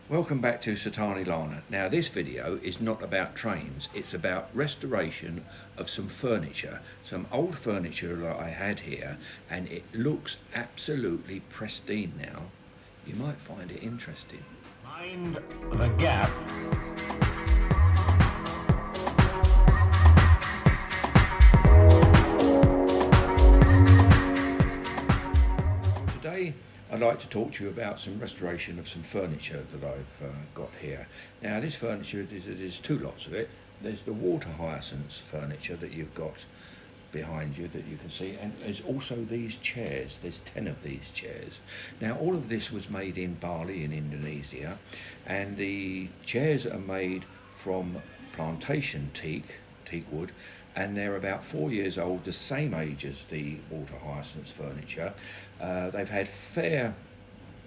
Welcome back to Satani Lana. Now this video is not about trains, it's about restoration of some furniture, some old furniture that I had here, and it looks absolutely pristine now. You might find it interesting. Mind the gap. Today I'd like to talk to you about some restoration of some furniture that I've got here. Now this furniture, there's two lots of it. There's the water hyacinths furniture that you've got behind you that you can see, and there's also these chairs. There's 10 of these chairs. Now all of this was made in Bali in Indonesia, and the chairs are made from plantation teak wood, and they're about 4 years old, the same age as the water hyacinths furniture. They've had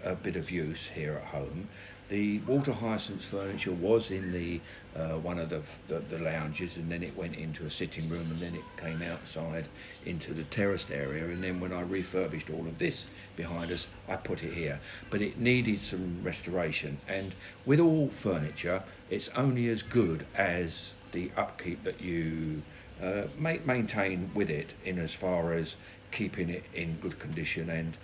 a bit of use here at home. The water hyacinths furniture was in the one of the lounges, and then it went into a sitting room, and then it came outside into the terraced area, and then when I refurbished all of this behind us, I put it here. But it needed some restoration, and with all furniture, it's only as good as the upkeep that you maintain with it, in as far as keeping it in good condition and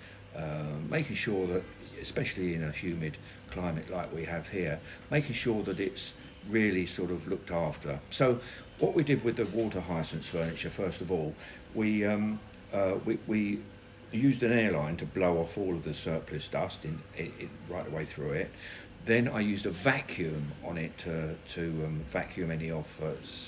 making sure that, especially in a humid climate like we have here, making sure that it's really sort of looked after. So what we did with the water hyacinths furniture, first of all, we used an airline to blow off all of the surplus dust right away through it. Then I used a vacuum on it to vacuum any of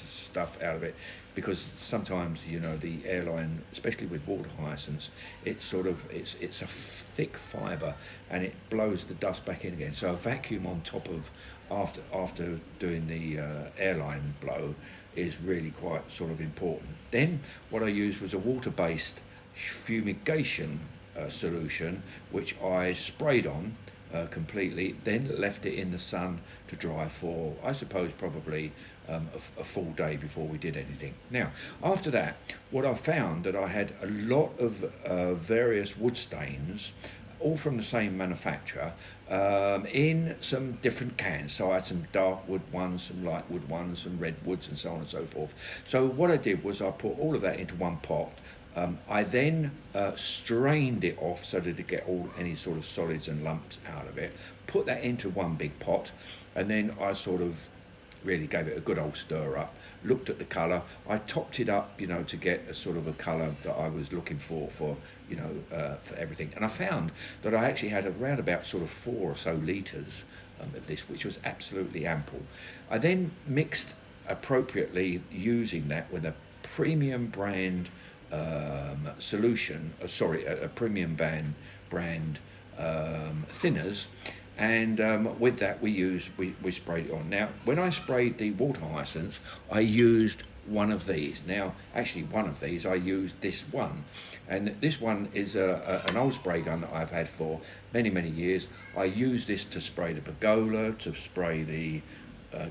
stuff out of it, because sometimes, you know, the airline, especially with water hyacinths, it's a thick fibre and it blows the dust back in again. So a vacuum on top of after doing the airline blow is really quite sort of important. Then what I used was a water-based fumigation solution, which I sprayed on completely, then left it in the sun to dry for, I suppose, probably a full day before we did anything. Now, after that, what I found that I had a lot of various wood stains, all from the same manufacturer, in some different cans. So I had some dark wood ones, some light wood ones, some red woods, and so on and so forth. So what I did was I put all of that into one pot. I then strained it off so that it get any sort of solids and lumps out of it, put that into one big pot, and then I sort of really gave it a good old stir up, looked at the colour. I topped it up, you know, to get a sort of a colour that I was looking for you know, for everything. And I found that I actually had around about sort of 4 or so litres of this, which was absolutely ample. I then mixed appropriately, using that with a premium brand solution, a premium brand thinners, and with that we sprayed it on. Now, when I sprayed the water hyacinths, I used one of these. Now, actually, one of these I used this one, and this one is an old spray gun that I've had for many years. I use this to spray the pergola, to spray the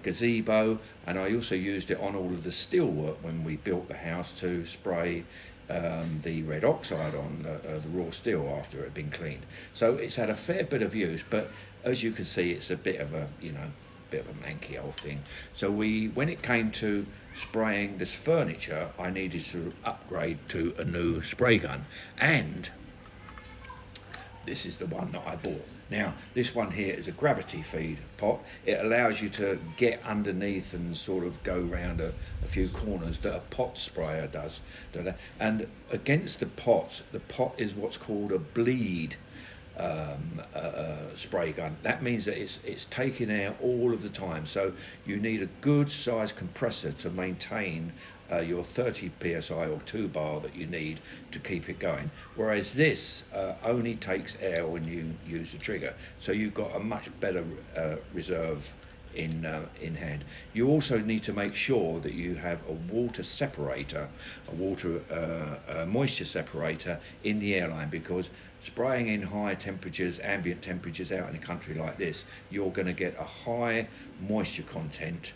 gazebo, and I also used it on all of the steel work when we built the house, to spray the red oxide on the raw steel after it had been cleaned. So it's had a fair bit of use, but as you can see, it's a bit of a manky old thing. So when it came to spraying this furniture, I needed to upgrade to a new spray gun, and this is the one that I bought. Now, this one here is a gravity feed pot. It allows you to get underneath and sort of go round a few corners that a pot sprayer does. And against the pot is what's called a bleed spray gun. That means that it's taking air all of the time. So you need a good size compressor to maintain your 30 psi or 2 bar that you need to keep it going, whereas this only takes air when you use the trigger, so you've got a much better reserve in hand. You also need to make sure that you have a water separator, moisture separator in the airline, because spraying in high temperatures, ambient temperatures out in a country like this, you're going to get a high moisture content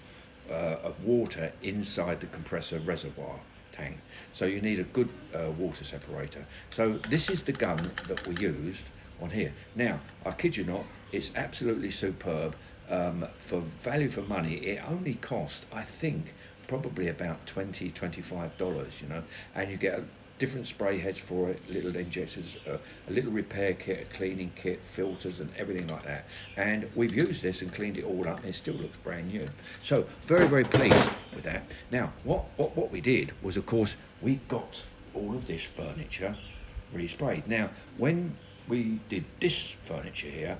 of water inside the compressor reservoir tank. So you need a good water separator. So this is the gun that we used on here. Now, I kid you not, It's absolutely superb. For value for money, it only cost, I think, probably about $25, you know, and you get different spray heads for it, little injectors, a little repair kit, a cleaning kit, filters and everything like that. And we've used this and cleaned it all up and it still looks brand new. So very, very pleased with that. Now, what we did was, of course, we got all of this furniture resprayed. Now, when we did this furniture here,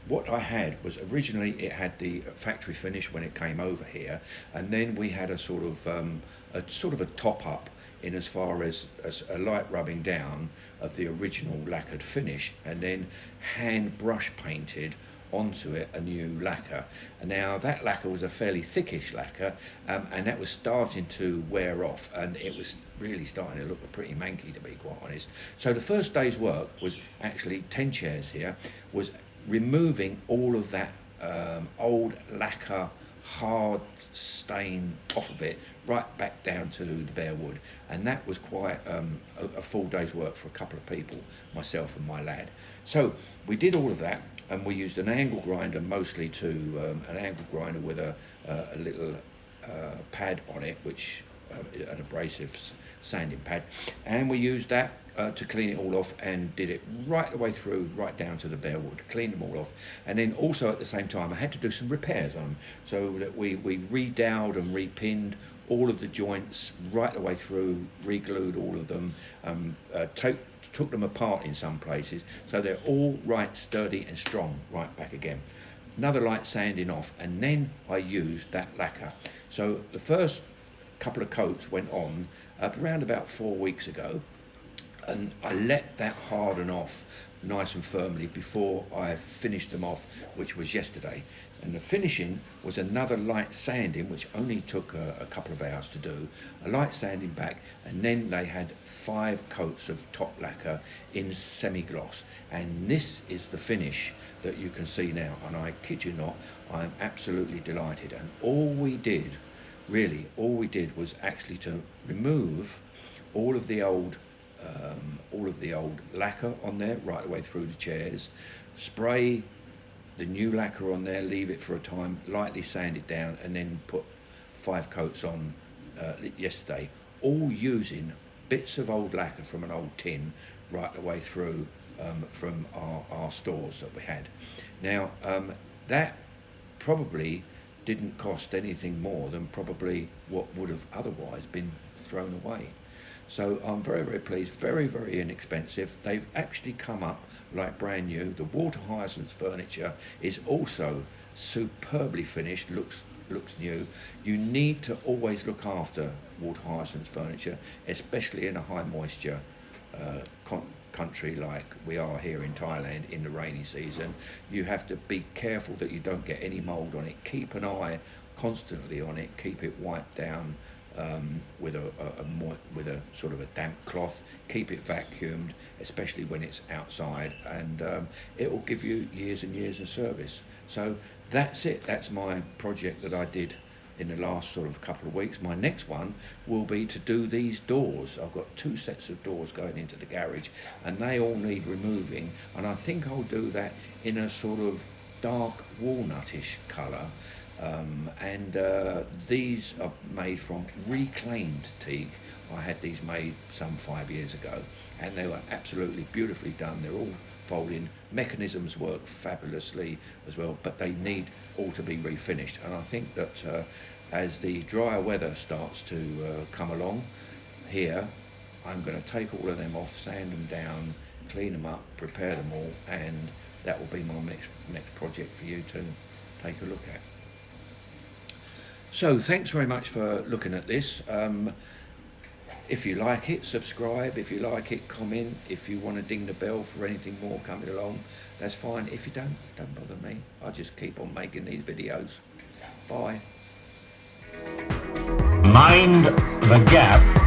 what I had was, originally it had the factory finish when it came over here, and then we had a sort of a top up in as far as a light rubbing down of the original lacquered finish, and then hand brush painted onto it a new lacquer. And now that lacquer was a fairly thickish lacquer, and that was starting to wear off, and it was really starting to look pretty manky, to be quite honest. So the first day's work was actually 10 chairs here, was removing all of that old lacquer hard stain off of it, right back down to the bare wood. And that was quite a full day's work for a couple of people, myself and my lad. So we did all of that, and we used an angle grinder mostly, to an angle grinder with a little pad on it, which an abrasive sanding pad, and we used that to clean it all off, and did it right the way through, right down to the bare wood, cleaned them all off. And then also at the same time I had to do some repairs on them, so that we redowed and repinned all of the joints right the way through, re-glued all of them, took them apart in some places, so they're all right sturdy and strong right back again. Another light sanding off, and then I used that lacquer. So the first couple of coats went on around about 4 weeks ago, and I let that harden off nice and firmly before I finished them off, which was yesterday. And the finishing was another light sanding, which only took a couple of hours to do, a light sanding back, and then they had 5 coats of top lacquer in semi-gloss. And this is the finish that you can see now, and I kid you not, I'm absolutely delighted. And all we did was actually to remove all of the old lacquer on there right the way through the chairs, spray the new lacquer on there, leave it for a time, lightly sand it down, and then put 5 coats on yesterday, all using bits of old lacquer from an old tin right the way through from our stores that we had. Now that probably didn't cost anything more than probably what would have otherwise been thrown away. So I'm very, very pleased, very, very inexpensive. They've actually come up like brand new. The water hyacinth furniture is also superbly finished, looks new. You need to always look after water hyacinth furniture, especially in a high moisture country like we are here in Thailand in the rainy season. You have to be careful that you don't get any mold on it. Keep an eye constantly on it. Keep it wiped down with a sort of a damp cloth. Keep it vacuumed, especially when it's outside, and it will give you years and years of service. So that's it. That's my project that I did in the last sort of couple of weeks. My next one will be to do these doors. I've got 2 sets of doors going into the garage, and they all need removing, and I think I'll do that in a sort of dark walnutish colour. These are made from reclaimed teak. I had these made some 5 years ago, and they were absolutely beautifully done. They're all folding. Mechanisms work fabulously as well, but they need all to be refinished. And I think that as the drier weather starts to come along here, I'm going to take all of them off, sand them down, clean them up, prepare them all, and that will be my next project for you to take a look at. So thanks very much for looking at this. If you like it, subscribe. If you like it, comment. If you want to ding the bell for anything more coming along, that's fine. If you don't bother me. I'll just keep on making these videos. Bye. Mind the gap.